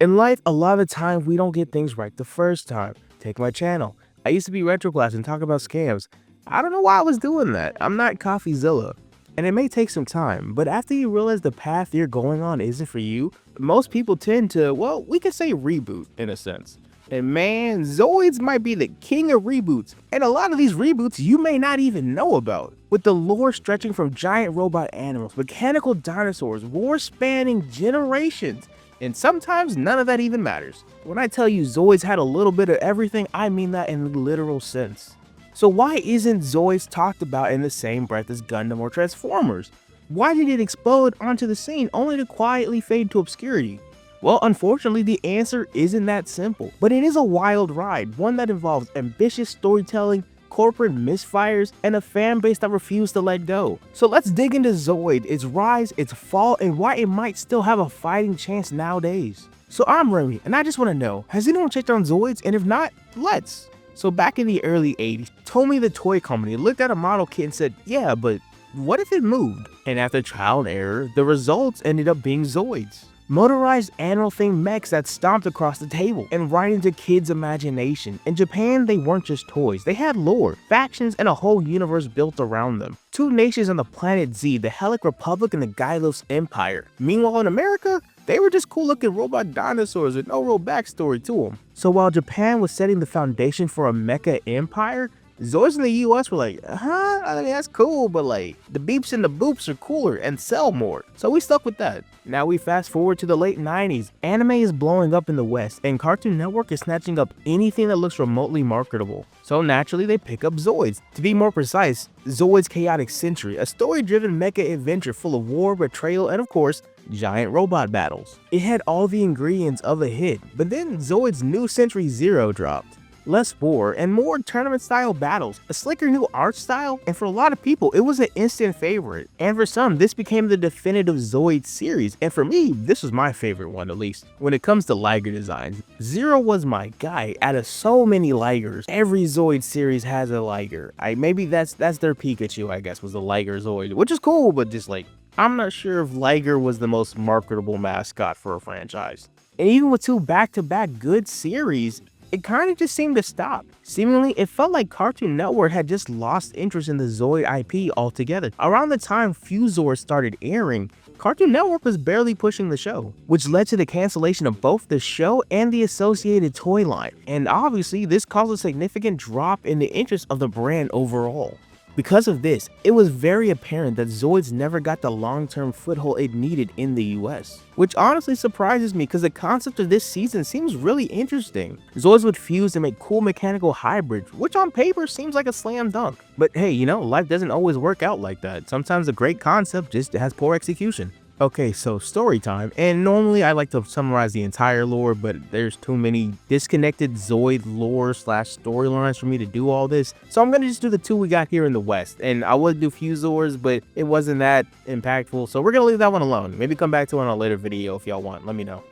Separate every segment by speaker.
Speaker 1: In life, a lot of the time we don't get things right the first time. Take my channel. I used to be retro class and talk about scams. I don't know why I was doing that. I'm not CoffeeZilla. And it may take some time, but after you realize the path you're going on isn't for you, most people tend to, well, we could say reboot in a sense. And man, Zoids might be the king of reboots, and a lot of these reboots you may not even know about. With the lore stretching from giant robot animals, mechanical dinosaurs, war spanning generations, and sometimes none of that even matters. When I tell you Zoids had a little bit of everything, I mean that in the literal sense. So why isn't Zoids talked about in the same breath as Gundam or Transformers? Why did it explode onto the scene only to quietly fade to obscurity? Well, unfortunately, the answer isn't that simple, but it is a wild ride, one that involves ambitious storytelling, corporate misfires, and a fan base that refused to let go. So let's dig into Zoid, its rise, its fall, and why it might still have a fighting chance nowadays. So I'm Remy, and I just want to know, has anyone checked on Zoids? And if not, let's. So back in the early 80s, Tomy the toy company looked at a model kit and said, yeah, but what if it moved? And after trial and error, the results ended up being Zoids. Motorized animal-themed mechs that stomped across the table and right into kids' imagination. In Japan, they weren't just toys, they had lore, factions, and a whole universe built around them. Two nations on the planet Z, the Helic Republic and the Gylos Empire. Meanwhile in America, they were just cool-looking robot dinosaurs with no real backstory to them. So while Japan was setting the foundation for a mecha empire, Zoids in the US were like, I mean, that's cool, but like, the beeps and the boops are cooler and sell more. So we stuck with that. Now we fast forward to the late 90s. Anime is blowing up in the West, and Cartoon Network is snatching up anything that looks remotely marketable. So naturally, they pick up Zoids. To be more precise, Zoids Chaotic Century, a story-driven mecha adventure full of war, betrayal, and of course, giant robot battles. It had all the ingredients of a hit, but then Zoids New Century Zero dropped. Less war and more tournament-style battles, a slicker new art style, and for a lot of people, it was an instant favorite. And for some, this became the definitive Zoid series, and for me, this was my favorite one at least. When it comes to Liger designs, Zero was my guy. Out of so many Ligers, every Zoid series has a Liger. Maybe that's their Pikachu, I guess, was the Liger Zoid, which is cool, but just like, I'm not sure if Liger was the most marketable mascot for a franchise. And even with two back-to-back good series, it kind of just seemed to stop. Seemingly, it felt like Cartoon Network had just lost interest in the Zoid IP altogether. Around the time Fuzor started airing, Cartoon Network was barely pushing the show, which led to the cancellation of both the show and the associated toy line. And obviously, this caused a significant drop in the interest of the brand overall. Because of this, it was very apparent that Zoids never got the long-term foothold it needed in the US. Which honestly surprises me because the concept of this season seems really interesting. Zoids would fuse and make cool mechanical hybrids, which on paper seems like a slam dunk. But hey, you know, life doesn't always work out like that. Sometimes a great concept just has poor execution. Okay, so story time, and normally I like to summarize the entire lore, but there's too many disconnected Zoid lore / storylines for me to do all this, so I'm gonna just do the two we got here in the West. And I would do Fuzors, but it wasn't that impactful, so we're gonna leave that one alone. Maybe come back to it on a later video if y'all want, let me know.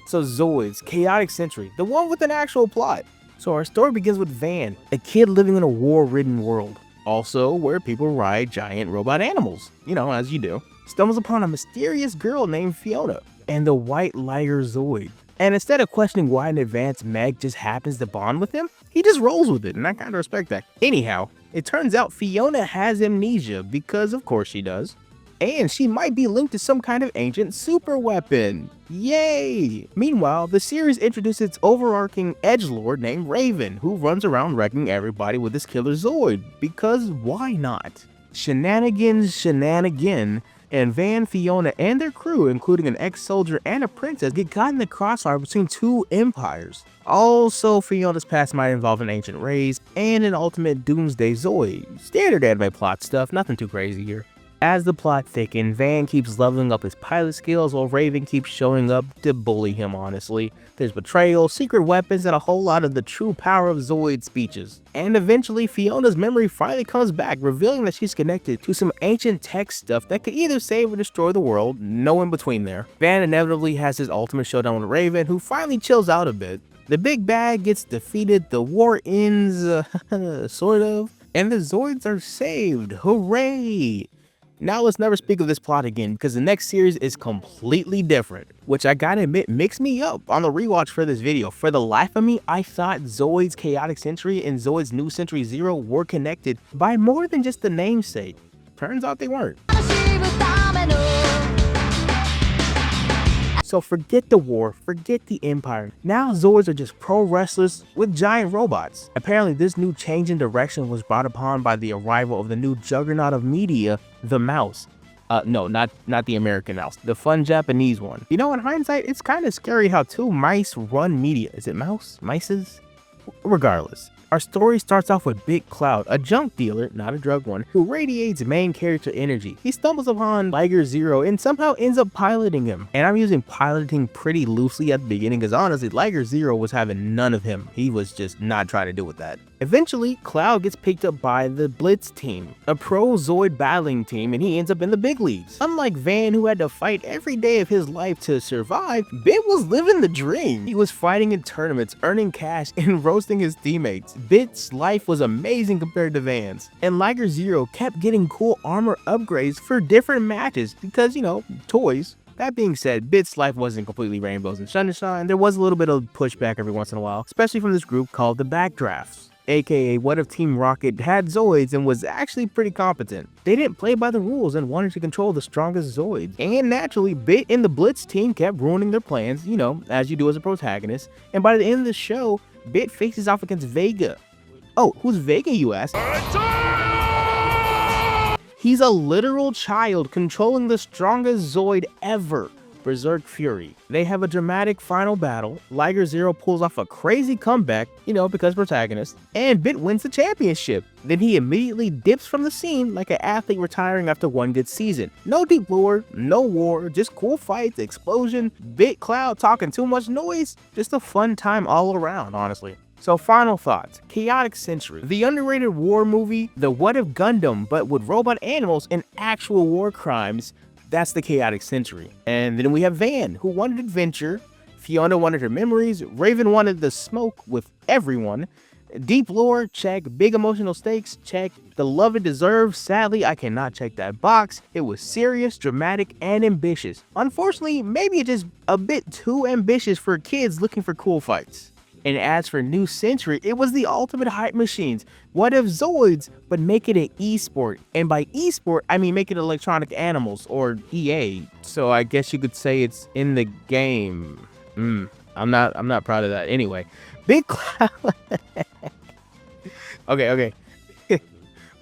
Speaker 1: So Zoids, Chaotic Century, the one with an actual plot. So our story begins with Van, a kid living in a war-ridden world. Also where people ride giant robot animals, you know, as you do, stumbles upon a mysterious girl named Fiona and the white Liger Zoid. And instead of questioning why an advanced mech just happens to bond with him, he just rolls with it, and I kind of respect that. Anyhow, it turns out Fiona has amnesia, because of course she does. And she might be linked to some kind of ancient super weapon. Yay! Meanwhile, the series introduces its overarching edgelord named Raven, who runs around wrecking everybody with his killer Zoid, because why not? Shenanigans, and Van, Fiona, and their crew, including an ex-soldier and a princess, get caught in the crossfire between two empires. Also, Fiona's past might involve an ancient race and an ultimate doomsday Zoid. Standard anime plot stuff, nothing too crazy here. As the plot thickens, Van keeps leveling up his pilot skills while Raven keeps showing up to bully him, honestly. There's betrayal, secret weapons, and a whole lot of the true power of Zoid speeches. And eventually, Fiona's memory finally comes back, revealing that she's connected to some ancient tech stuff that could either save or destroy the world, no in between there. Van inevitably has his ultimate showdown with Raven, who finally chills out a bit. The big bad gets defeated, the war ends, sort of, and the Zoids are saved. Hooray! Now let's never speak of this plot again because the next series is completely different, which I gotta admit mixed me up on the rewatch for this video. For the life of me, I thought Zoids Chaotic Century and Zoids New Century Zero were connected by more than just the namesake. Turns out they weren't. So forget the war, forget the empire. Now Zoids are just pro wrestlers with giant robots. Apparently this new change in direction was brought upon by the arrival of the new juggernaut of media, the mouse. No, not the American mouse, the fun Japanese one. You know, in hindsight, it's kind of scary how two mice run media. Is it mouse? Mices? Regardless. Our story starts off with Big Cloud, a junk dealer, not a drug one, who radiates main character energy. He stumbles upon Liger Zero and somehow ends up piloting him. And I'm using piloting pretty loosely at the beginning because honestly, Liger Zero was having none of him. He was just not trying to do with that. Eventually, Cloud gets picked up by the Blitz team, a pro Zoid battling team, and he ends up in the big leagues. Unlike Van, who had to fight every day of his life to survive, Bit was living the dream. He was fighting in tournaments, earning cash, and roasting his teammates. Bit's life was amazing compared to Van's, and Liger Zero kept getting cool armor upgrades for different matches because, you know, toys. That being said, Bit's life wasn't completely rainbows and sunshine. There was a little bit of pushback every once in a while, especially from this group called the Backdrafts. AKA what if Team Rocket had Zoids and was actually pretty competent. They didn't play by the rules and wanted to control the strongest Zoids. And naturally, Bit and the Blitz team kept ruining their plans, you know, as you do as a protagonist. And by the end of the show, Bit faces off against Vega. Oh, who's Vega, you ask? He's a literal child controlling the strongest Zoid ever, Berserk Fury. They have a dramatic final battle. Liger Zero pulls off a crazy comeback, you know, because protagonist, and Bit wins the championship. Then he immediately dips from the scene like an athlete retiring after one good season. No deep lore, no war, just cool fights, explosion, Bit Cloud talking too much noise. Just a fun time all around, honestly. So final thoughts, Chaotic Century, the underrated war movie, the what if Gundam but with robot animals and actual war crimes. That's the Chaotic Century. And then we have Van, who wanted adventure, Fiona wanted her memories, Raven wanted the smoke with everyone, deep lore, check, big emotional stakes, check, the love it deserves, sadly I cannot check that box. It was serious, dramatic, and ambitious. Unfortunately, maybe it's just a bit too ambitious for kids looking for cool fights. And as for New Century, it was the ultimate hype machines. What if Zoids, but make it an esport? And by esport, I mean make it Electronic Animals or EA. So I guess you could say it's in the game. I'm not proud of that. Anyway, Big Cloud. okay.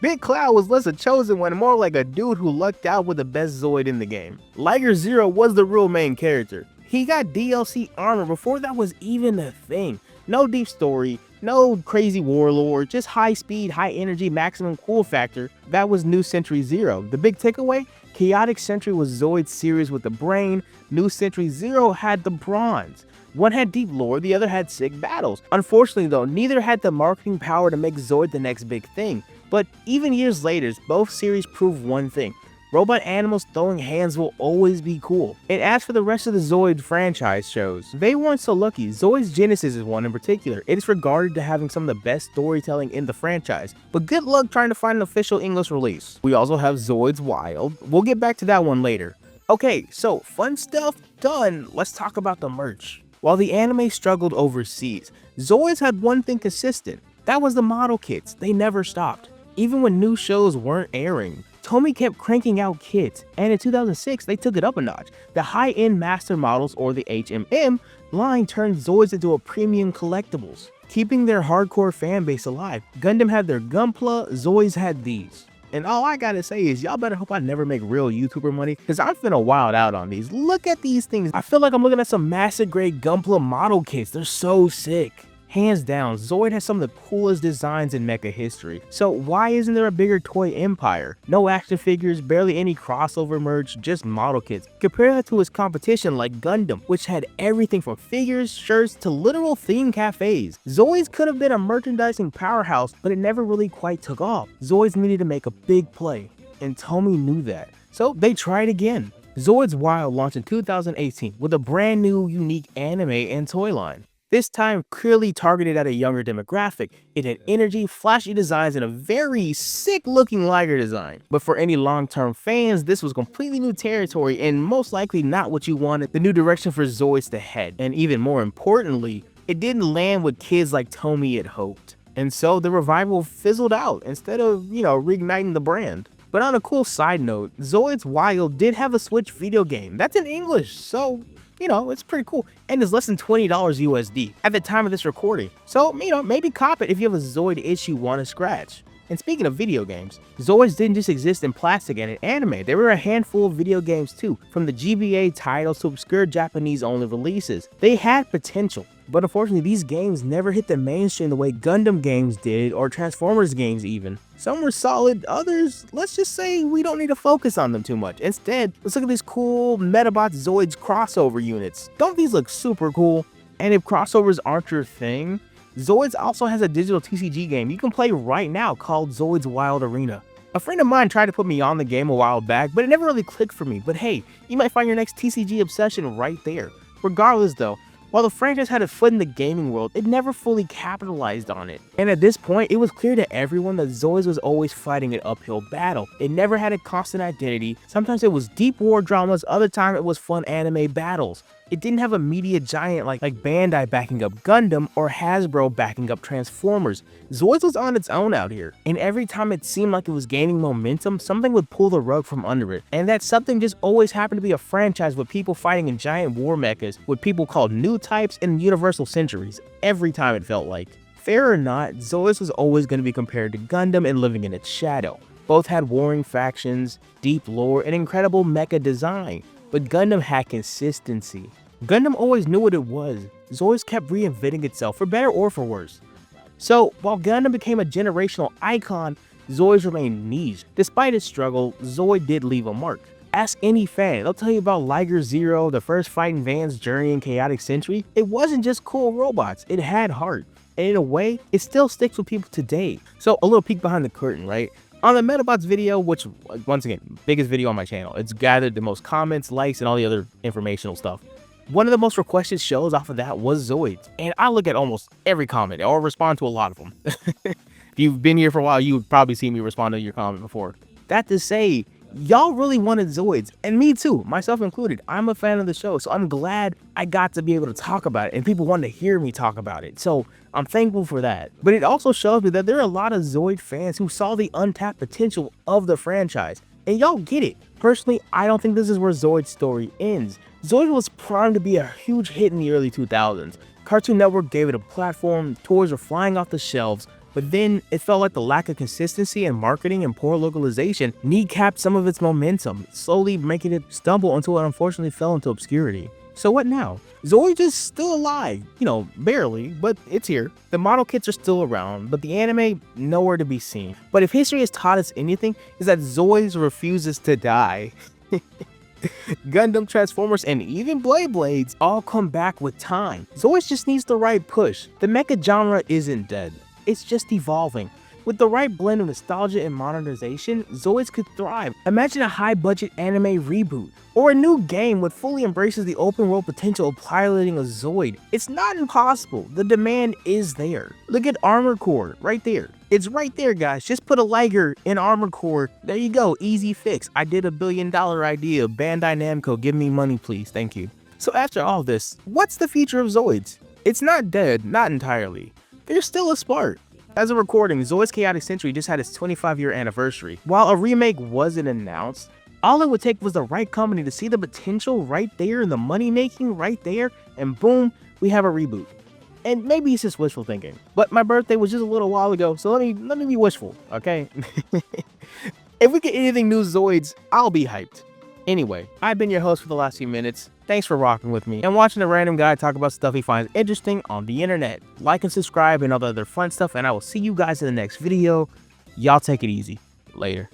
Speaker 1: Big Cloud was less a chosen one, more like a dude who lucked out with the best Zoid in the game. Liger Zero was the real main character. He got DLC armor before that was even a thing. No deep story, no crazy warlord, just high speed, high energy, maximum cool factor. That was New Century Zero. The big takeaway? Chaotic Century was Zoid's series with the brain. New Century Zero had the bronze. One had deep lore, the other had sick battles. Unfortunately though, neither had the marketing power to make Zoid the next big thing. But even years later, both series proved one thing. Robot animals throwing hands will always be cool. And as for the rest of the Zoid franchise shows, they weren't so lucky. Zoids Genesis is one in particular. It is regarded to having some of the best storytelling in the franchise, but good luck trying to find an official English release. We also have Zoids Wild. We'll get back to that one later. Okay, so fun stuff done. Let's talk about the merch. While the anime struggled overseas, Zoids had one thing consistent. That was the model kits. They never stopped. Even when new shows weren't airing, Tomy kept cranking out kits, and in 2006 they took it up a notch. The high-end master models, or the HMM line, turned Zoids into a premium collectibles, keeping their hardcore fan base alive. Gundam had their Gunpla, Zoids had these. And all I gotta say is y'all better hope I never make real YouTuber money, because I'm finna wild out on these. Look at these things. I feel like I'm looking at some master grade Gunpla model kits. They're so sick. Hands down, Zoid has some of the coolest designs in mecha history. So why isn't there a bigger toy empire? No action figures, barely any crossover merch, just model kits. Compare that to his competition like Gundam, which had everything from figures, shirts, to literal theme cafes. Zoids could have been a merchandising powerhouse, but it never really quite took off. Zoids needed to make a big play, and Tomy knew that. So they tried again. Zoids Wild launched in 2018 with a brand new, unique anime and toy line. This time clearly targeted at a younger demographic. It had energy, flashy designs, and a very sick-looking Liger design. But for any long-term fans, this was completely new territory and most likely not what you wanted the new direction for Zoids to head. And even more importantly, it didn't land what kids like Tomy had hoped. And so the revival fizzled out instead of, reigniting the brand. But on a cool side note, Zoids Wild did have a Switch video game. That's in English, so it's pretty cool. And it's less than $20 USD at the time of this recording. So, maybe cop it if you have a Zoid itch you want to scratch. And speaking of video games, Zoids didn't just exist in plastic and in anime. There were a handful of video games too, from the GBA titles to obscure Japanese-only releases. They had potential, but unfortunately these games never hit the mainstream the way Gundam games did, or Transformers games even. Some were solid, others, let's just say we don't need to focus on them too much. Instead, let's look at these cool Medabots Zoids crossover units. Don't these look super cool? And if crossovers aren't your thing, Zoids also has a digital TCG game you can play right now called Zoids Wild Arena. A friend of mine tried to put me on the game a while back, but it never really clicked for me. But hey, you might find your next TCG obsession right there. Regardless though, while the franchise had a foot in the gaming world, it never fully capitalized on it. And at this point, it was clear to everyone that Zoids was always fighting an uphill battle. It never had a constant identity. Sometimes it was deep war dramas, other times it was fun anime battles. It didn't have a media giant like Bandai backing up Gundam or Hasbro backing up Transformers. Zoids was on its own out here, and every time it seemed like it was gaining momentum, something would pull the rug from under it. And that something just always happened to be a franchise with people fighting in giant war mechas, with people called new types and universal centuries. Every time it felt like. Fair or not, Zoids was always going to be compared to Gundam and living in its shadow. Both had warring factions, deep lore, and incredible mecha design. But Gundam had consistency. Gundam always knew what it was. Zoids kept reinventing itself, for better or for worse. So, while Gundam became a generational icon, Zoids remained niche. Despite its struggle, Zoid did leave a mark. Ask any fan, they'll tell you about Liger Zero, the first fighting Van's journey in Chaotic Century. It wasn't just cool robots, it had heart. And in a way, it still sticks with people today. So, a little peek behind the curtain, right? On the Medabots video, which, once again, biggest video on my channel, it's gathered the most comments, likes, and all the other informational stuff. One of the most requested shows off of that was Zoids, and I look at almost every comment, or respond to a lot of them. If you've been here for a while, you've probably seen me respond to your comment before. That to say, y'all really wanted Zoids, and me too, myself included. I'm a fan of the show, so I'm glad I got to be able to talk about it, and people wanted to hear me talk about it, so I'm thankful for that. But it also shows me that there are a lot of Zoid fans who saw the untapped potential of the franchise, and y'all get it. Personally, I don't think this is where Zoid's story ends. Zoid was primed to be a huge hit in the early 2000s. Cartoon Network gave it a platform, toys were flying off the shelves, but then it felt like the lack of consistency in marketing and poor localization kneecapped some of its momentum, slowly making it stumble until it unfortunately fell into obscurity. So what now? Zoids is still alive, barely, but it's here. The model kits are still around, but the anime, nowhere to be seen. But if history has taught us anything, is that Zoids refuses to die. Gundam, Transformers, and even Blades all come back with time. Zoids just needs the right push. The mecha genre isn't dead, it's just evolving. With the right blend of nostalgia and modernization, Zoids could thrive. Imagine a high-budget anime reboot, or a new game that fully embraces the open-world potential of piloting a Zoid. It's not impossible, the demand is there. Look at Armor Core, right there. It's right there, guys. Just put a Liger in Armor Core. There you go, easy fix. I did $1 billion idea. Bandai Namco, give me money please, thank you. So after all this, what's the future of Zoids? It's not dead, not entirely. There's still a spark. As of recording, Zoids Chaotic Century just had its 25-year anniversary. While a remake wasn't announced, all it would take was the right company to see the potential right there and the money making right there, and boom, we have a reboot. And maybe it's just wishful thinking, but my birthday was just a little while ago, so let me be wishful, okay? If we get anything new Zoids, I'll be hyped. Anyway, I've been your host for the last few minutes. Thanks for rocking with me and watching a random guy talk about stuff he finds interesting on the internet. Like and subscribe and all the other fun stuff, and I will see you guys in the next video. Y'all take it easy. Later.